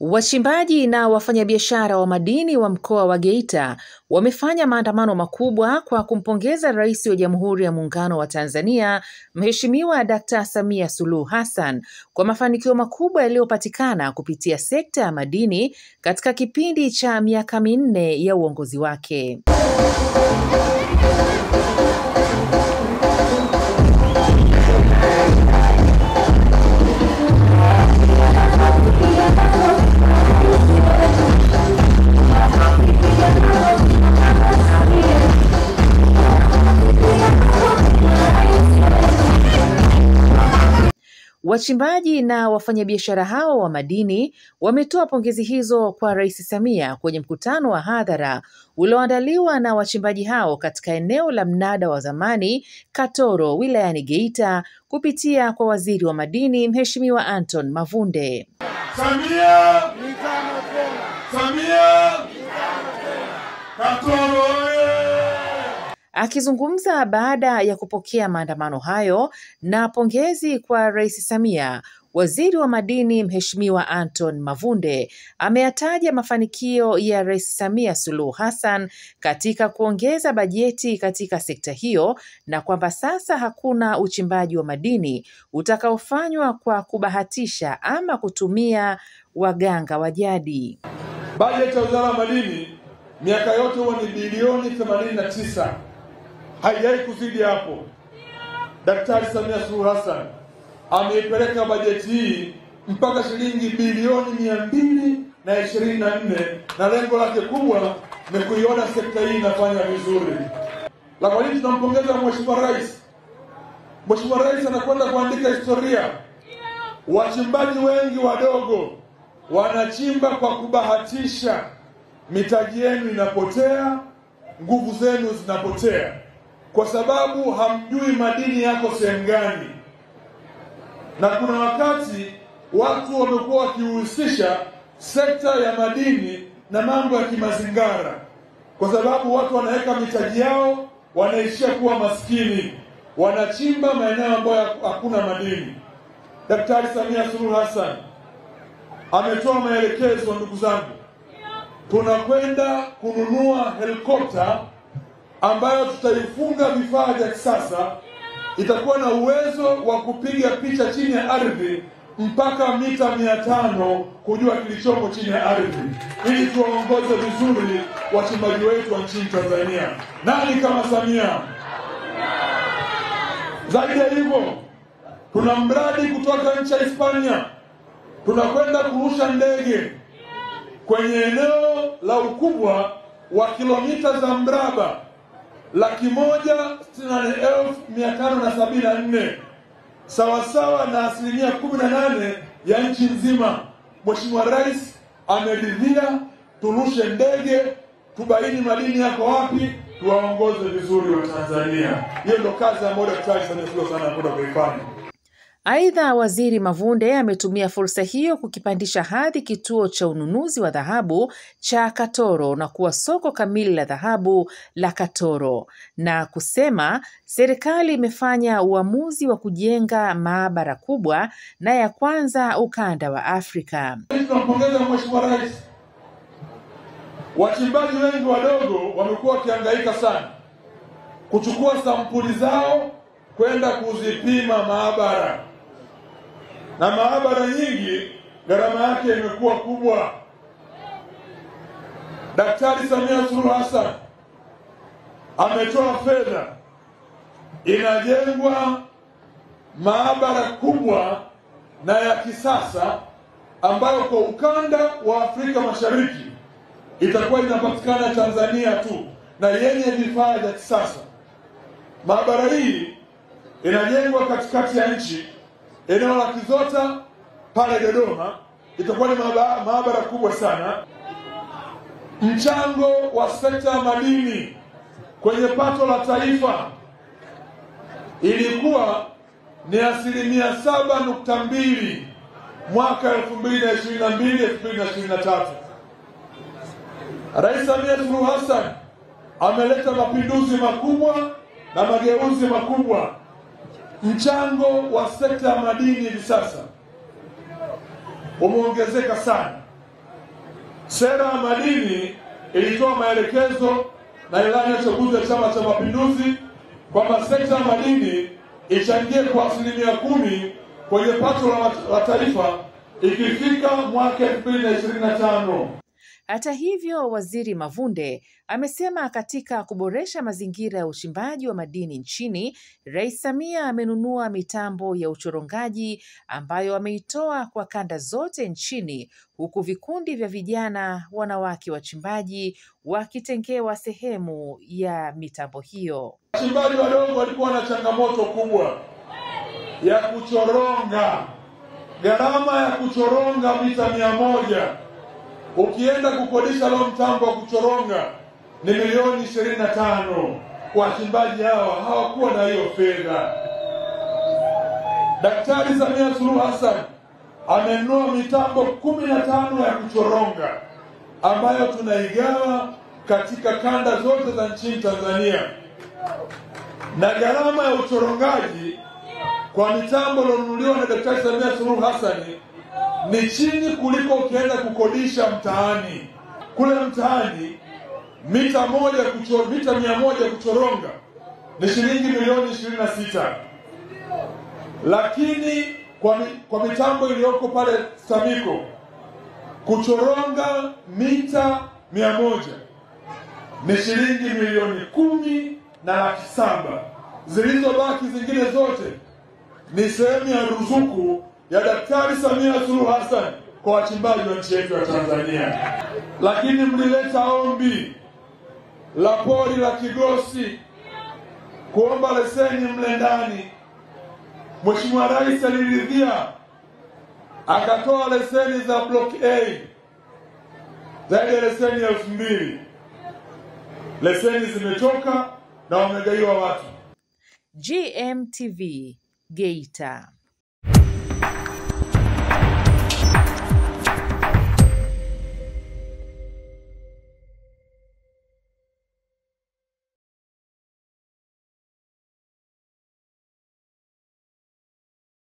Wachimbaji na wafanyabiashara wa madini wa mkoa wa Geita wamefanya maandamano makubwa kwa kumpongeza Rais wa Jamhuri ya Muungano wa Tanzania, Mheshimiwa Dkt. Samia Suluhu Hassan kwa mafanikio makubwa yaliyopatikana kupitia sekta ya madini katika kipindi cha miaka minne ya uongozi wake. Wachimbaji na wafanyabiashara hao wa madini wametoa pongezi hizo kwa Rais Samia kwenye mkutano wa hadhara ulioandaliwa na wachimbaji hao katika eneo la mnada wa zamani Katoro wilayani Geita kupitia kwa Waziri wa Madini Mheshimiwa Anton Mavunde. Samia Katoro. Akizungumza baada ya kupokea maandamano hayo na pongezi kwa Rais Samia, Waziri wa Madini Mheshimiwa Anton Mavunde ameyataja mafanikio ya Rais Samia Suluhu Hassan katika kuongeza bajeti katika sekta hiyo na kwamba sasa hakuna uchimbaji wa madini utakaofanywa kwa kubahatisha ama kutumia waganga wa jadi. Bajeti ya Wizara ya Madini miaka yote huwa ni bilioni 89. Haijai kuzidi hapo. Daktari Samia Suluhu Hassan ameipeleka bajeti hii mpaka shilingi bilioni 224 na lengo lake kubwa ni kuiona sekta hii inafanya vizuri. La kwa nini tunampongeza Mheshimiwa Rais? Mheshimiwa Rais anakwenda kuandika historia. Wachimbaji wengi wadogo wanachimba kwa kubahatisha, mitaji yenu inapotea, nguvu zenu zinapotea kwa sababu hamjui madini yako sehemu gani. Na kuna wakati watu wamekuwa wakihusisha sekta ya madini na mambo ya kimazingara, kwa sababu watu wanaweka mitaji yao, wanaishia kuwa maskini, wanachimba maeneo ambayo hakuna madini. Daktari Samia Suluhu Hassan ametoa maelekezo, ndugu zangu, tunakwenda kununua helikopta ambayo tutaifunga vifaa vya kisasa, itakuwa na uwezo wa kupiga picha chini ya ardhi mpaka mita 500 kujua kilichopo chini ya ardhi, ili tuwaongoze vizuri wachimbaji wetu wa nchini Tanzania. Nani kama Samia? Zaidi ya hivyo, tuna mradi kutoka nchi ya Hispania, tunakwenda kurusha ndege kwenye eneo la ukubwa wa kilomita za mraba 168,574 sawasawa na 18% ya nchi nzima. Mheshimiwa Rais ameridhia turushe ndege, tubaini madini yako wapi, tuwaongoze vizuri wa Tanzania. Hiyo ndio kazi ambayo Daktari Samia Suluhu Hassan anakwenda kuifanya. Aidha, Waziri Mavunde ametumia fursa hiyo kukipandisha hadhi kituo cha ununuzi wa dhahabu cha Katoro na kuwa soko kamili la dhahabu la Katoro, na kusema serikali imefanya uamuzi wa kujenga maabara kubwa na ya kwanza ukanda wa Afrika. Tunampongeza Mheshimiwa Rais. Wachimbaji wengi wadogo wamekuwa wakihangaika sana kuchukua sampuli zao kwenda kuzipima maabara, na maabara nyingi gharama yake imekuwa kubwa. Daktari Samia Suluhu Hassan ametoa fedha, inajengwa maabara kubwa na ya kisasa ambayo kwa ukanda wa Afrika Mashariki itakuwa inapatikana Tanzania tu na yenye vifaa vya kisasa. Maabara hii inajengwa katikati ya nchi, eneo la Kizota pale Dodoma. Itakuwa ni maabara kubwa sana. Mchango wa sekta ya madini kwenye pato la taifa ilikuwa ni 7.2 mwaka 2022-2023. Rais Samia Suluhu Hassan ameleta mapinduzi makubwa na mageuzi makubwa. Mchango wa sekta ya madini hivi sasa umeongezeka sana. Sera ya madini ilitoa maelekezo na ilani ya uchaguzi ya Chama cha Mapinduzi kwamba sekta ya madini ichangie kwa 10% kwenye pato la taifa ikifika mwaka 2025. Hata hivyo, Waziri Mavunde amesema katika kuboresha mazingira ya uchimbaji wa madini nchini, Rais Samia amenunua mitambo ya uchorongaji ambayo ameitoa kwa kanda zote nchini, huku vikundi vya vijana wanawake wachimbaji wakitengewa sehemu ya mitambo hiyo. Wachimbaji wadogo walikuwa na changamoto kubwa ya kuchoronga. Gharama ya kuchoronga mita 100 ukienda kukodisha leo mtambo wa kuchoronga ni milioni 25. Wachimbaji hawa hawakuwa na hiyo fedha. Daktari Samia Suluhu Hassan amenunua mitambo 15 ya kuchoronga ambayo tunaigawa katika kanda zote za nchini Tanzania, na gharama ya uchorongaji kwa mitambo iliyonunuliwa na Daktari Samia Suluhu Hassan ni chini kuliko ukienda kukodisha mtaani. Kule mtaani mita 100 kuchoronga ni shilingi milioni 26, lakini kwa mitambo iliyoko pale Samiko kuchoronga mita 100 ni shilingi milioni 10,700. Zilizobaki zingine zote ni sehemu ya ruzuku ya Daktari Samia Suluhu Hassan kwa wachimbaji wa nchi yetu ya Tanzania. Lakini mlileta ombi la pori la Kigosi kuomba leseni mle ndani. Mheshimiwa Rais aliridhia, akatoa leseni za block A zaidi ya leseni 2,000. Leseni zimetoka na wamegaiwa watu. GMTV Geita.